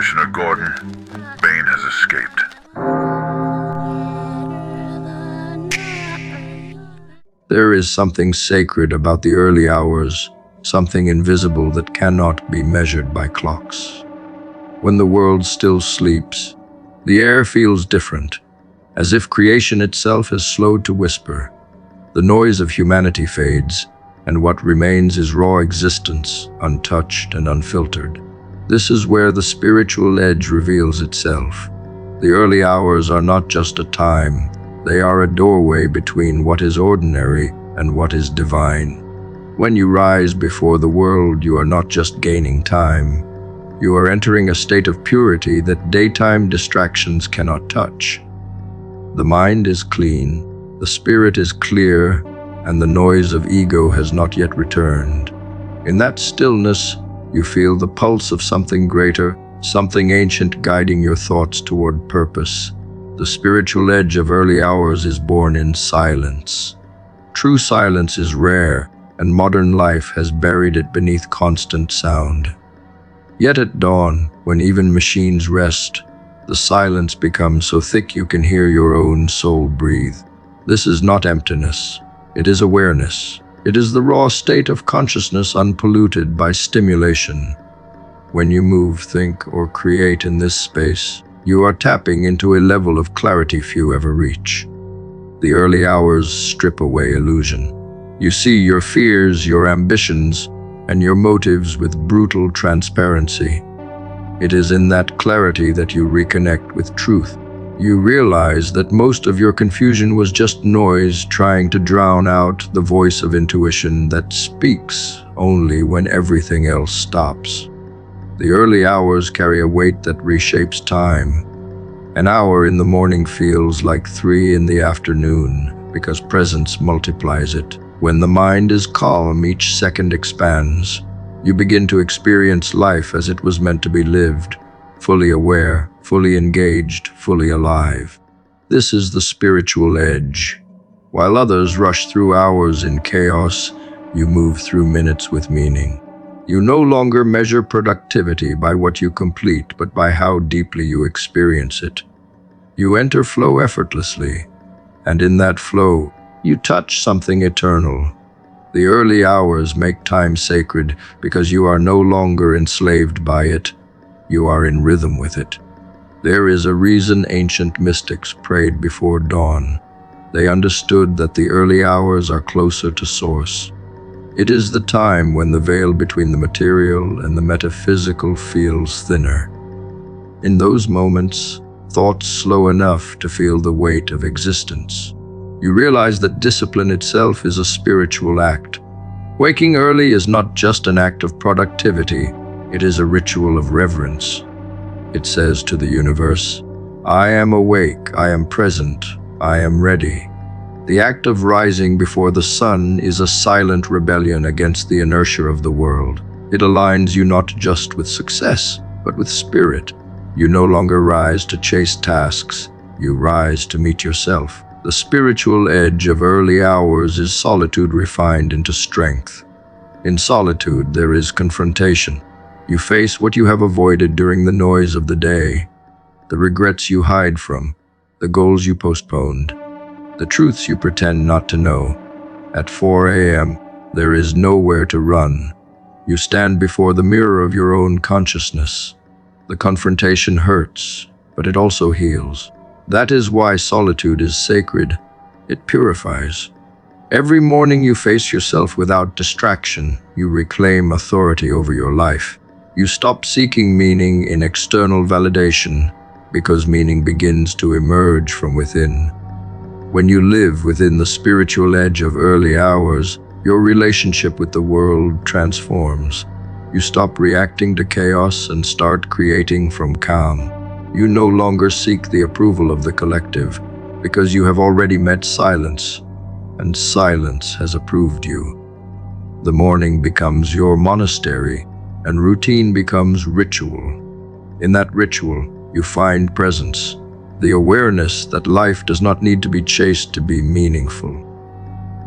Commissioner Gordon, Bane has escaped. There is something sacred about the early hours, something invisible that cannot be measured by clocks. When the world still sleeps, the air feels different, as if creation itself has slowed to whisper. The noise of humanity fades, and what remains is raw existence, untouched and unfiltered. This is where the spiritual edge reveals itself. The early hours are not just a time, they are a doorway between what is ordinary and what is divine. When you rise before the world, you are not just gaining time. You are entering a state of purity that daytime distractions cannot touch. The mind is clean, the spirit is clear, and the noise of ego has not yet returned. In that stillness, you feel the pulse of something greater, something ancient guiding your thoughts toward purpose. The spiritual edge of early hours is born in silence. True silence is rare, and modern life has buried it beneath constant sound. Yet at dawn, when even machines rest, the silence becomes so thick you can hear your own soul breathe. This is not emptiness, it is awareness. It is the raw state of consciousness unpolluted by stimulation. When you move, think, or create in this space, you are tapping into a level of clarity few ever reach. The early hours strip away illusion. You see your fears, your ambitions, and your motives with brutal transparency. It is in that clarity that you reconnect with truth. You realize that most of your confusion was just noise trying to drown out the voice of intuition that speaks only when everything else stops. The early hours carry a weight that reshapes time. An hour in the morning feels like 3 in the afternoon because presence multiplies it. When the mind is calm, each second expands. You begin to experience life as it was meant to be lived, fully aware, fully engaged, fully alive. This is the spiritual edge. While others rush through hours in chaos, you move through minutes with meaning. You no longer measure productivity by what you complete, but by how deeply you experience it. You enter flow effortlessly, and in that flow, you touch something eternal. The early hours make time sacred because you are no longer enslaved by it. You are in rhythm with it. There is a reason ancient mystics prayed before dawn. They understood that the early hours are closer to source. It is the time when the veil between the material and the metaphysical feels thinner. In those moments, thoughts slow enough to feel the weight of existence. You realize that discipline itself is a spiritual act. Waking early is not just an act of productivity, it is a ritual of reverence. It says to the universe, I am awake, I am present, I am ready. The act of rising before the sun is a silent rebellion against the inertia of the world. It aligns you not just with success, but with spirit. You no longer rise to chase tasks, you rise to meet yourself. The spiritual edge of early hours is solitude refined into strength. In solitude, there is confrontation. You face what you have avoided during the noise of the day, the regrets you hide from, the goals you postponed, the truths you pretend not to know. At 4 a.m., there is nowhere to run. You stand before the mirror of your own consciousness. The confrontation hurts, but it also heals. That is why solitude is sacred. It purifies. Every morning you face yourself without distraction. You reclaim authority over your life. You stop seeking meaning in external validation because meaning begins to emerge from within. When you live within the spiritual edge of early hours, your relationship with the world transforms. You stop reacting to chaos and start creating from calm. You no longer seek the approval of the collective because you have already met silence, and silence has approved you. The morning becomes your monastery, and routine becomes ritual. In that ritual, you find presence, the awareness that life does not need to be chased to be meaningful.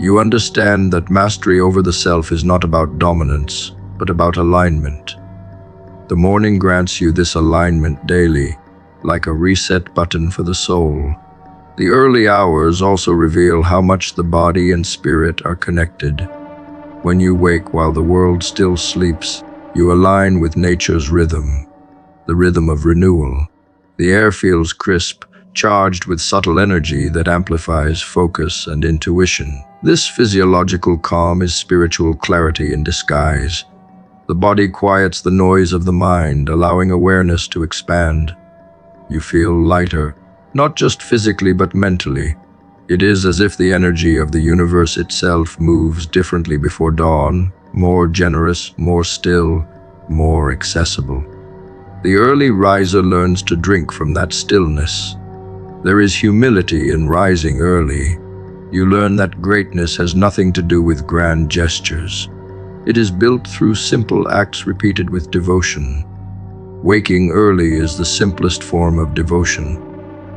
You understand that mastery over the self is not about dominance, but about alignment. The morning grants you this alignment daily, like a reset button for the soul. The early hours also reveal how much the body and spirit are connected. When you wake while the world still sleeps, you align with nature's rhythm, the rhythm of renewal. The air feels crisp, charged with subtle energy that amplifies focus and intuition. This physiological calm is spiritual clarity in disguise. The body quiets the noise of the mind, allowing awareness to expand. You feel lighter, not just physically but mentally. It is as if the energy of the universe itself moves differently before dawn, more generous, more still, more accessible. The early riser learns to drink from that stillness. There is humility in rising early. You learn that greatness has nothing to do with grand gestures. It is built through simple acts repeated with devotion. Waking early is the simplest form of devotion.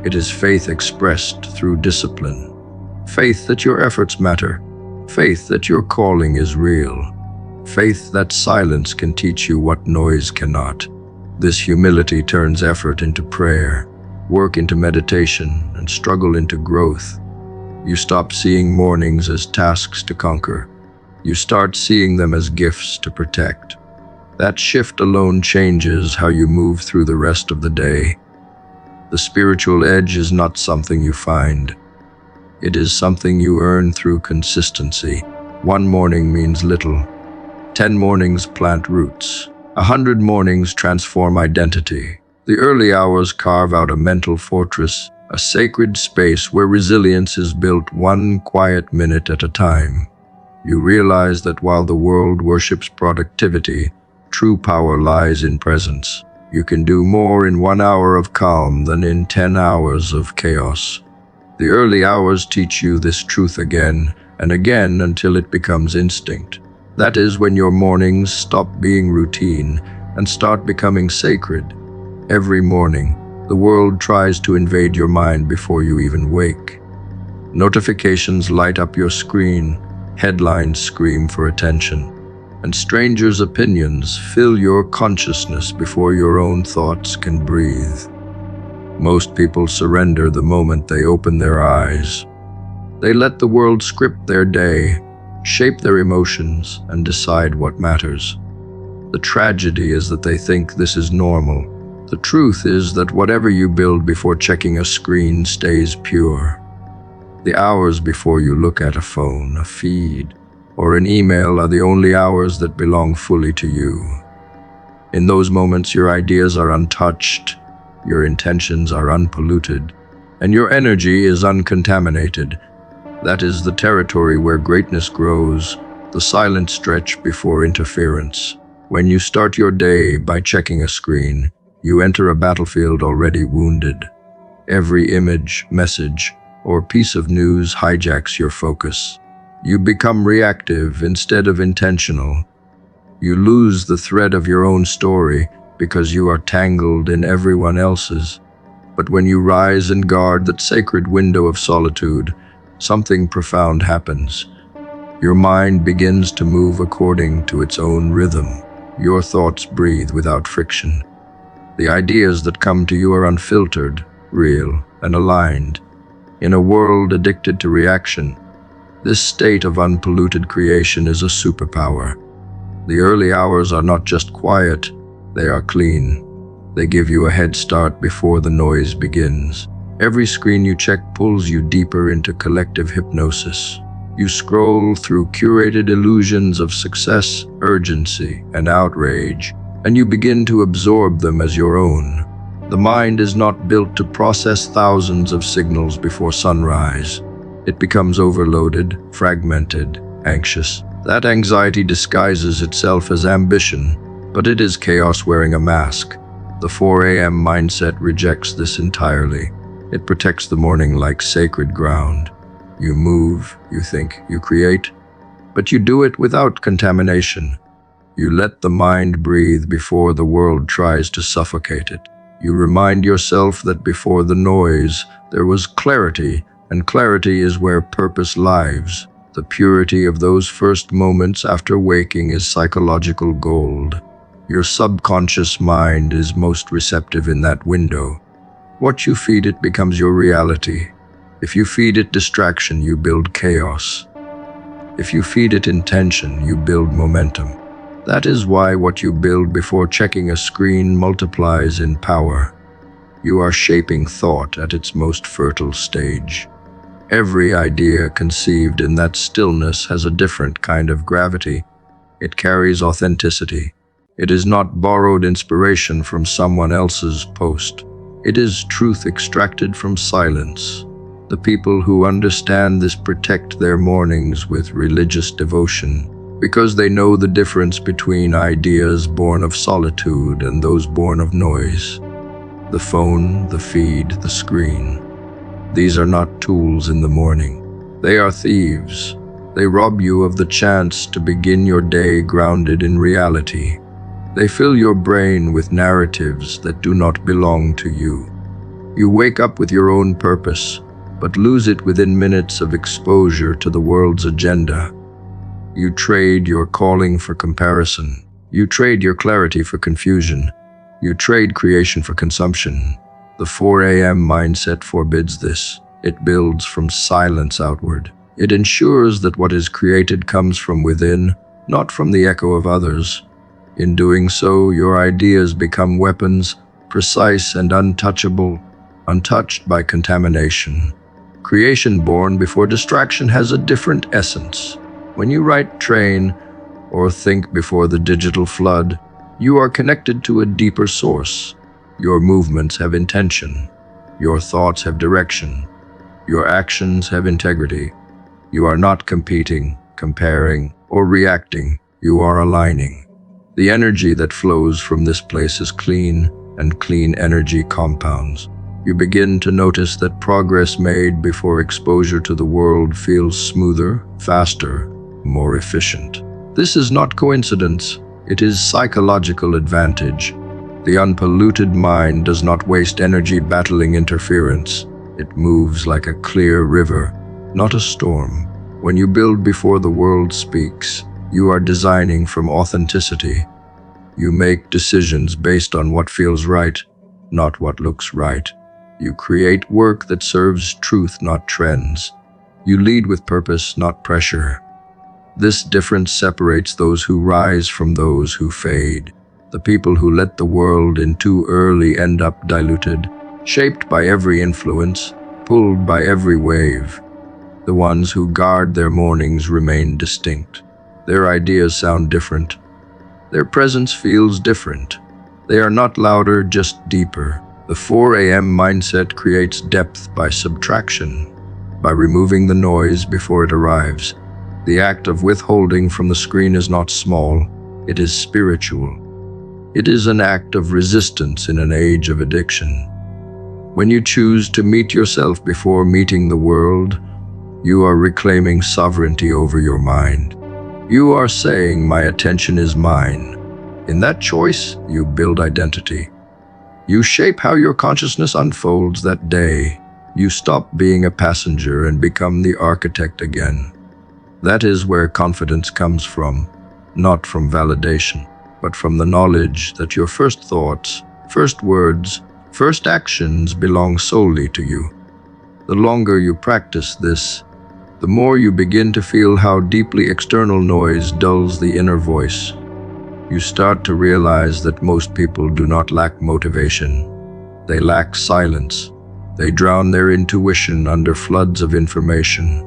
It is faith expressed through discipline. Faith that your efforts matter. Faith that your calling is real. Faith that silence can teach you what noise cannot. This humility turns effort into prayer, work into meditation, and struggle into growth. You stop seeing mornings as tasks to conquer. You start seeing them as gifts to protect. That shift alone changes how you move through the rest of the day. The spiritual edge is not something you find. It is something you earn through consistency. One morning means little. 10 mornings plant roots. 100 mornings transform identity. The early hours carve out a mental fortress, a sacred space where resilience is built one quiet minute at a time. You realize that while the world worships productivity, true power lies in presence. You can do more in 1 hour of calm than in 10 hours of chaos. The early hours teach you this truth again and again until it becomes instinct. That is when your mornings stop being routine and start becoming sacred. Every morning, the world tries to invade your mind before you even wake. Notifications light up your screen, headlines scream for attention, and strangers' opinions fill your consciousness before your own thoughts can breathe. Most people surrender the moment they open their eyes. They let the world script their day, shape their emotions, and decide what matters. The tragedy is that they think this is normal. The truth is that whatever you build before checking a screen stays pure. The hours before you look at a phone, a feed, or an email are the only hours that belong fully to you. In those moments, your ideas are untouched, your intentions are unpolluted, and your energy is uncontaminated. That is the territory where greatness grows, the silent stretch before interference. When you start your day by checking a screen, you enter a battlefield already wounded. Every image, message, or piece of news hijacks your focus. You become reactive instead of intentional. You lose the thread of your own story because you are tangled in everyone else's. But when you rise and guard that sacred window of solitude, something profound happens. Your mind begins to move according to its own rhythm. Your thoughts breathe without friction. The ideas that come to you are unfiltered, real, and aligned. In a world addicted to reaction, this state of unpolluted creation is a superpower. The early hours are not just quiet, they are clean. They give you a head start before the noise begins. Every screen you check pulls you deeper into collective hypnosis. You scroll through curated illusions of success, urgency, and outrage, and you begin to absorb them as your own. The mind is not built to process thousands of signals before sunrise. It becomes overloaded, fragmented, anxious. That anxiety disguises itself as ambition, but it is chaos wearing a mask. The 4 a.m. mindset rejects this entirely. It protects the morning like sacred ground. You move, you think, you create, but you do it without contamination. You let the mind breathe before the world tries to suffocate it. You remind yourself that before the noise, there was clarity, and clarity is where purpose lives. The purity of those first moments after waking is psychological gold. Your subconscious mind is most receptive in that window. What you feed it becomes your reality. If you feed it distraction, you build chaos. If you feed it intention, you build momentum. That is why what you build before checking a screen multiplies in power. You are shaping thought at its most fertile stage. Every idea conceived in that stillness has a different kind of gravity. It carries authenticity. It is not borrowed inspiration from someone else's post. It is truth extracted from silence. The people who understand this protect their mornings with religious devotion, because they know the difference between ideas born of solitude and those born of noise. The phone, the feed, the screen. These are not tools in the morning. They are thieves. They rob you of the chance to begin your day grounded in reality. They fill your brain with narratives that do not belong to you. You wake up with your own purpose, but lose it within minutes of exposure to the world's agenda. You trade your calling for comparison. You trade your clarity for confusion. You trade creation for consumption. The 4 a.m. mindset forbids this. It builds from silence outward. It ensures that what is created comes from within, not from the echo of others. In doing so, your ideas become weapons, precise and untouchable, untouched by contamination. Creation born before distraction has a different essence. When you write, train, or think before the digital flood, you are connected to a deeper source. Your movements have intention. Your thoughts have direction. Your actions have integrity. You are not competing, comparing, or reacting. You are aligning. The energy that flows from this place is clean, and clean energy compounds. You begin to notice that progress made before exposure to the world feels smoother, faster, more efficient. This is not coincidence. It is psychological advantage. The unpolluted mind does not waste energy battling interference. It moves like a clear river, not a storm. When you build before the world speaks, you are designing from authenticity. You make decisions based on what feels right, not what looks right. You create work that serves truth, not trends. You lead with purpose, not pressure. This difference separates those who rise from those who fade. The people who let the world in too early end up diluted, shaped by every influence, pulled by every wave. The ones who guard their mornings remain distinct. Their ideas sound different. Their presence feels different. They are not louder, just deeper. The 4 a.m. mindset creates depth by subtraction, by removing the noise before it arrives. The act of withholding from the screen is not small, it is spiritual. It is an act of resistance in an age of addiction. When you choose to meet yourself before meeting the world, you are reclaiming sovereignty over your mind. You are saying, "My attention is mine." In that choice, you build identity. You shape how your consciousness unfolds that day. You stop being a passenger and become the architect again. That is where confidence comes from, not from validation, but from the knowledge that your first thoughts, first words, first actions belong solely to you. The longer you practice this, the more you begin to feel how deeply external noise dulls the inner voice. You start to realize that most people do not lack motivation. They lack silence. They drown their intuition under floods of information.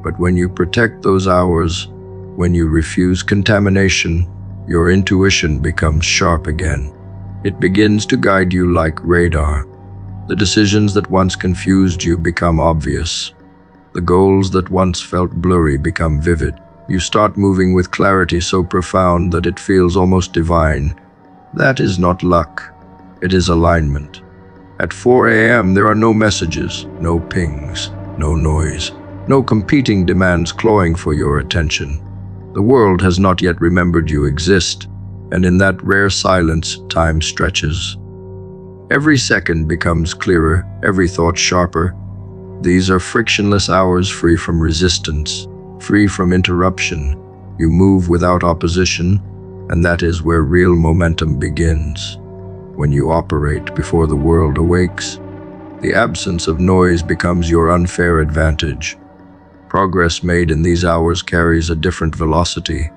But when you protect those hours, when you refuse contamination, your intuition becomes sharp again. It begins to guide you like radar. The decisions that once confused you become obvious. The goals that once felt blurry become vivid. You start moving with clarity so profound that it feels almost divine. That is not luck. It is alignment. At 4 a.m., there are no messages, no pings, no noise, no competing demands clawing for your attention. The world has not yet remembered you exist, and in that rare silence, time stretches. Every second becomes clearer, every thought sharper. These are frictionless hours free from resistance, free from interruption. You move without opposition, And that is where real momentum begins. When you operate before the world awakes, the absence of noise becomes your unfair advantage. Progress made in these hours carries a different velocity.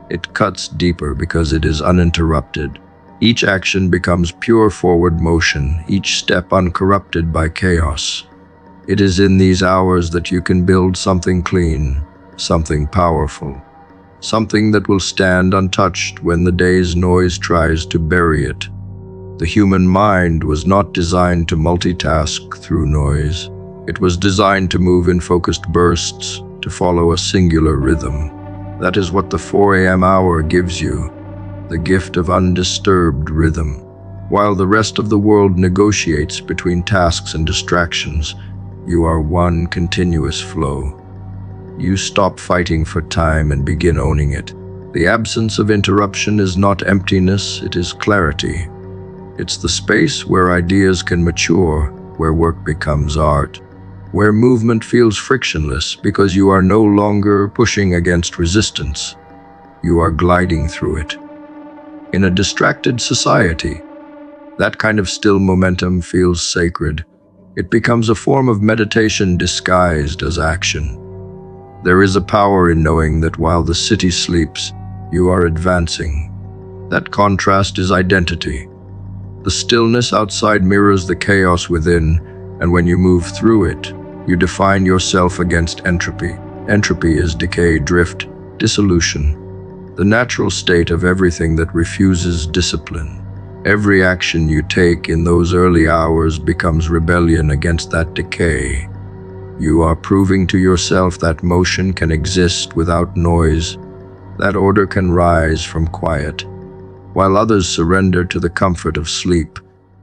It cuts deeper because it is uninterrupted. Each action becomes pure forward motion, each step uncorrupted by chaos. It is in these hours that you can build something clean, something powerful, something that will stand untouched when the day's noise tries to bury it. The human mind was not designed to multitask through noise. It was designed to move in focused bursts, to follow a singular rhythm. That is what the 4 a.m. hour gives you, the gift of undisturbed rhythm. While the rest of the world negotiates between tasks and distractions, you are one continuous flow. You stop fighting for time and begin owning it. The absence of interruption is not emptiness, it is clarity. It's the space where ideas can mature, where work becomes art, where movement feels frictionless because you are no longer pushing against resistance. You are gliding through it. In a distracted society, that kind of still momentum feels sacred. It becomes a form of meditation disguised as action. There is a power in knowing that while the city sleeps, you are advancing. That contrast is identity. The stillness outside mirrors the chaos within, and when you move through it, you define yourself against entropy. Entropy is decay, drift, dissolution, the natural state of everything that refuses discipline. Every action you take in those early hours becomes rebellion against that decay. You are proving to yourself that motion can exist without noise, that order can rise from quiet. While others surrender to the comfort of sleep,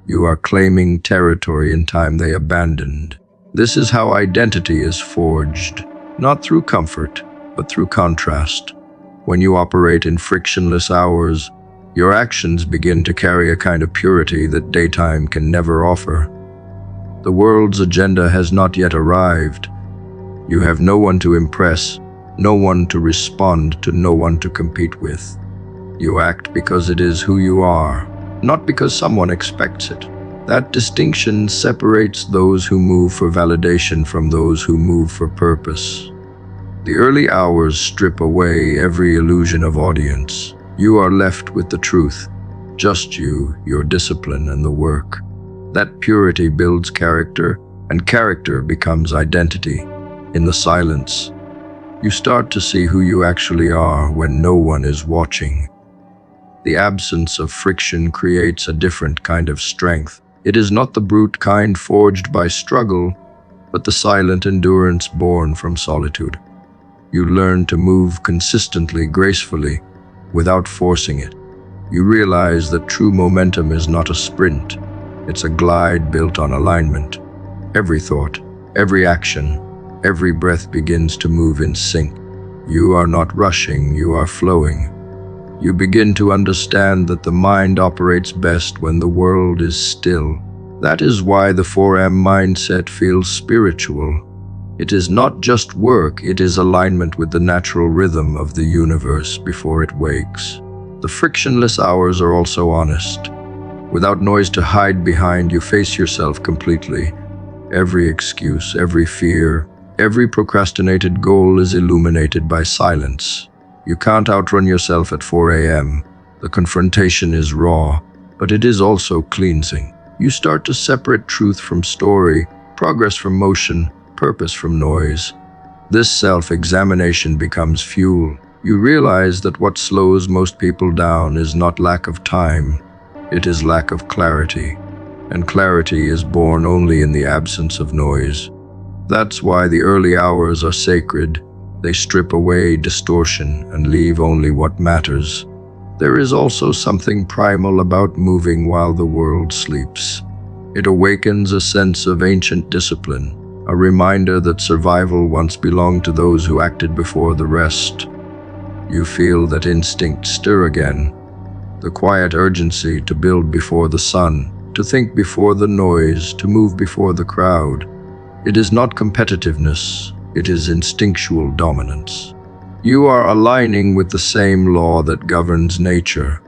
you are claiming territory in time they abandoned. This is how identity is forged, not through comfort, but through contrast. When you operate in frictionless hours, your actions begin to carry a kind of purity that daytime can never offer. The world's agenda has not yet arrived. You have no one to impress, no one to respond to, no one to compete with. You act because it is who you are, not because someone expects it. That distinction separates those who move for validation from those who move for purpose. The early hours strip away every illusion of audience. You are left with the truth, just you, your discipline, and the work. That purity builds character, and character becomes identity. In the silence, you start to see who you actually are when no one is watching. The absence of friction creates a different kind of strength. It is not the brute kind forged by struggle, but the silent endurance born from solitude. You learn to move consistently, gracefully, without forcing it. You realize that true momentum is not a sprint. It's a glide built on alignment. Every thought, every action, every breath begins to move in sync. You are not rushing, you are flowing. You begin to understand that the mind operates best when the world is still. That is why the 4M mindset feels spiritual. It is not just work, it is alignment with the natural rhythm of the universe before it wakes. The frictionless hours are also honest. Without noise to hide behind, you face yourself completely. Every excuse, every fear, every procrastinated goal is illuminated by silence. You can't outrun yourself at 4 a.m. The confrontation is raw, but it is also cleansing. You start to separate truth from story, progress from motion, purpose from noise. This self-examination becomes fuel. You realize that what slows most people down is not lack of time, it is lack of clarity. And clarity is born only in the absence of noise. That's why the early hours are sacred. They strip away distortion and leave only what matters. There is also something primal about moving while the world sleeps. It awakens a sense of ancient discipline, a reminder that survival once belonged to those who acted before the rest. You feel that instinct stir again, the quiet urgency to build before the sun, to think before the noise, to move before the crowd. It is not competitiveness, it is instinctual dominance. You are aligning with the same law that governs nature,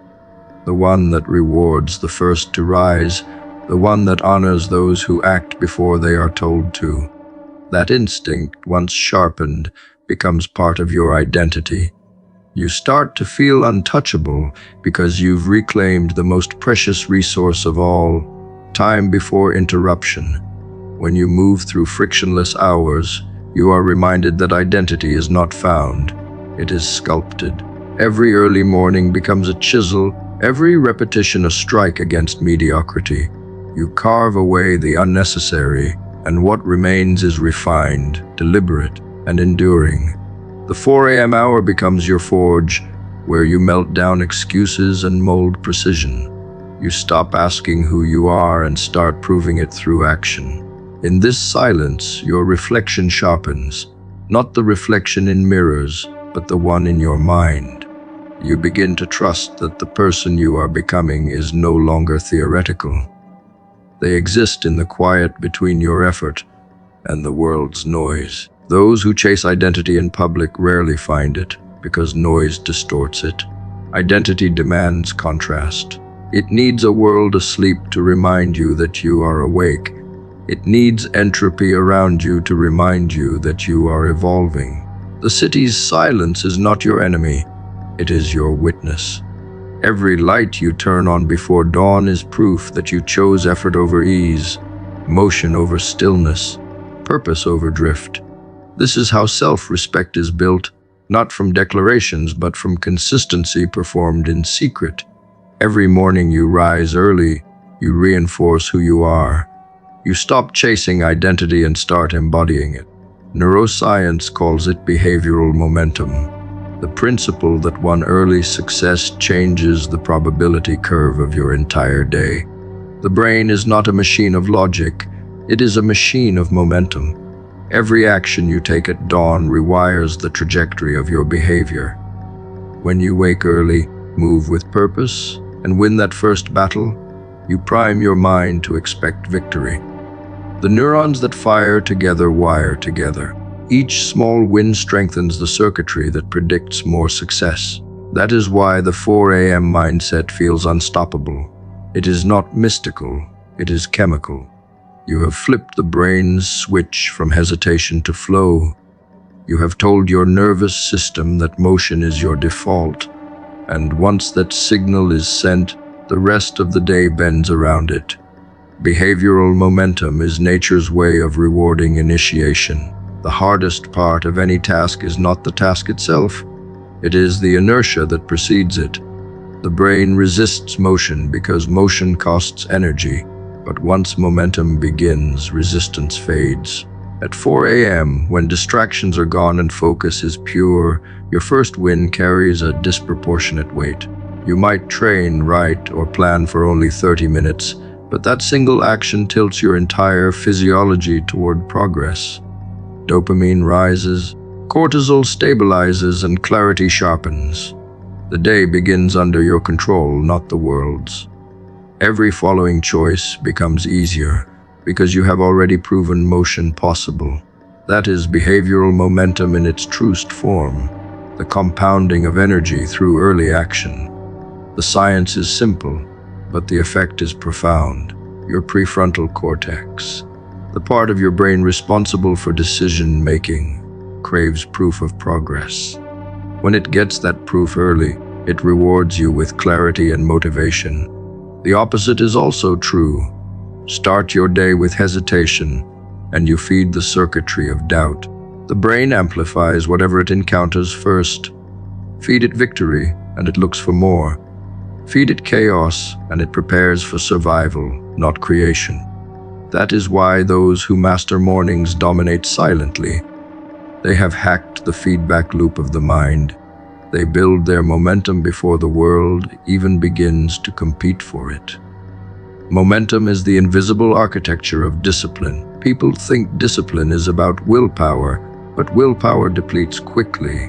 the one that rewards the first to rise, the one that honors those who act before they are told to. That instinct, once sharpened, becomes part of your identity. You start to feel untouchable because you've reclaimed the most precious resource of all, time before interruption. When you move through frictionless hours, you are reminded that identity is not found. It is sculpted. Every early morning becomes a chisel, every repetition a strike against mediocrity. You carve away the unnecessary, and what remains is refined, deliberate, and enduring. The 4 a.m. hour becomes your forge, where you melt down excuses and mold precision. You stop asking who you are and start proving it through action. In this silence, your reflection sharpens, not the reflection in mirrors, but the one in your mind. You begin to trust that the person you are becoming is no longer theoretical. They exist in the quiet between your effort and the world's noise. Those who chase identity in public rarely find it, because noise distorts it. Identity demands contrast. It needs a world asleep to remind you that you are awake. It needs entropy around you to remind you that you are evolving. The city's silence is not your enemy, it is your witness. Every light you turn on before dawn is proof that you chose effort over ease, motion over stillness, purpose over drift. This is how self-respect is built, not from declarations, but from consistency performed in secret. Every morning you rise early, you reinforce who you are. You stop chasing identity and start embodying it. Neuroscience calls it behavioral momentum, the principle that one early success changes the probability curve of your entire day. The brain is not a machine of logic, it is a machine of momentum. Every action you take at dawn rewires the trajectory of your behavior. When you wake early, move with purpose, and win that first battle, you prime your mind to expect victory. The neurons that fire together wire together. Each small win strengthens the circuitry that predicts more success. That is why the 4 a.m. mindset feels unstoppable. It is not mystical, it is chemical. You have flipped the brain's switch from hesitation to flow. You have told your nervous system that motion is your default, and once that signal is sent, the rest of the day bends around it. Behavioral momentum is nature's way of rewarding initiation. The hardest part of any task is not the task itself. It is the inertia that precedes it. The brain resists motion because motion costs energy, but once momentum begins, resistance fades. At 4 a.m., when distractions are gone and focus is pure, your first win carries a disproportionate weight. You might train, write, or plan for only 30 minutes, but that single action tilts your entire physiology toward progress. Dopamine rises, cortisol stabilizes, and clarity sharpens. The day begins under your control, not the world's. Every following choice becomes easier because you have already proven motion possible. That is behavioral momentum in its truest form, the compounding of energy through early action. The science is simple, but the effect is profound. Your prefrontal cortex, the part of your brain responsible for decision-making, craves proof of progress. When it gets that proof early, it rewards you with clarity and motivation. The opposite is also true. Start your day with hesitation, and you feed the circuitry of doubt. The brain amplifies whatever it encounters first. Feed it victory, and it looks for more. Feed it chaos, and it prepares for survival, not creation. That is why those who master mornings dominate silently. They have hacked the feedback loop of the mind. They build their momentum before the world even begins to compete for it. Momentum is the invisible architecture of discipline. People think discipline is about willpower, but willpower depletes quickly.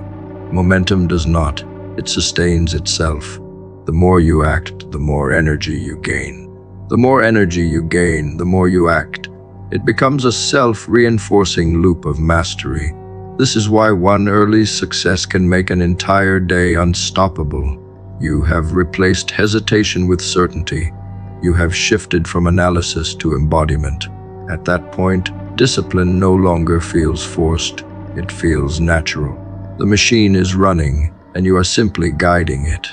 Momentum does not. It sustains itself. The more you act, the more energy you gain. The more energy you gain, the more you act. It becomes a self-reinforcing loop of mastery. This is why one early success can make an entire day unstoppable. You have replaced hesitation with certainty. You have shifted from analysis to embodiment. At that point, discipline no longer feels forced. It feels natural. The machine is running, and you are simply guiding it.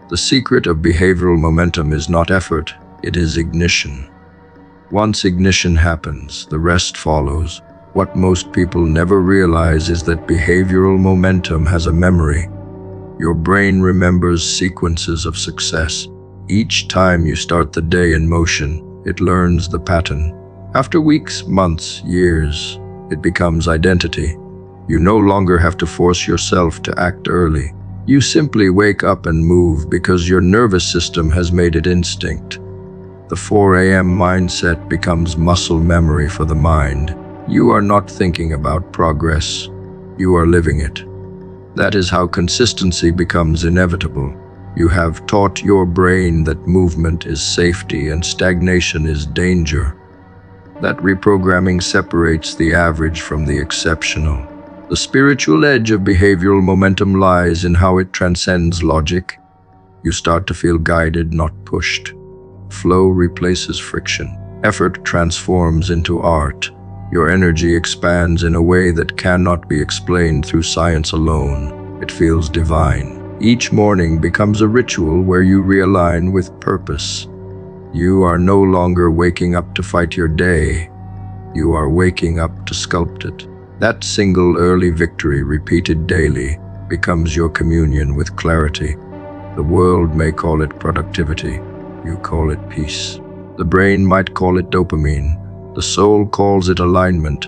The secret of behavioral momentum is not effort, it is ignition. Once ignition happens, the rest follows. What most people never realize is that behavioral momentum has a memory. Your brain remembers sequences of success. Each time you start the day in motion, it learns the pattern. After weeks, months, years, it becomes identity. You no longer have to force yourself to act early. You simply wake up and move because your nervous system has made it instinct. The 4 a.m. mindset becomes muscle memory for the mind. You are not thinking about progress. You are living it. That is how consistency becomes inevitable. You have taught your brain that movement is safety and stagnation is danger. That reprogramming separates the average from the exceptional. The spiritual edge of behavioral momentum lies in how it transcends logic. You start to feel guided, not pushed. Flow replaces friction. Effort transforms into art. Your energy expands in a way that cannot be explained through science alone. It feels divine. Each morning becomes a ritual where you realign with purpose. You are no longer waking up to fight your day. You are waking up to sculpt it. That single early victory, repeated daily, becomes your communion with clarity. The world may call it productivity. You call it peace. The brain might call it dopamine. The soul calls it alignment.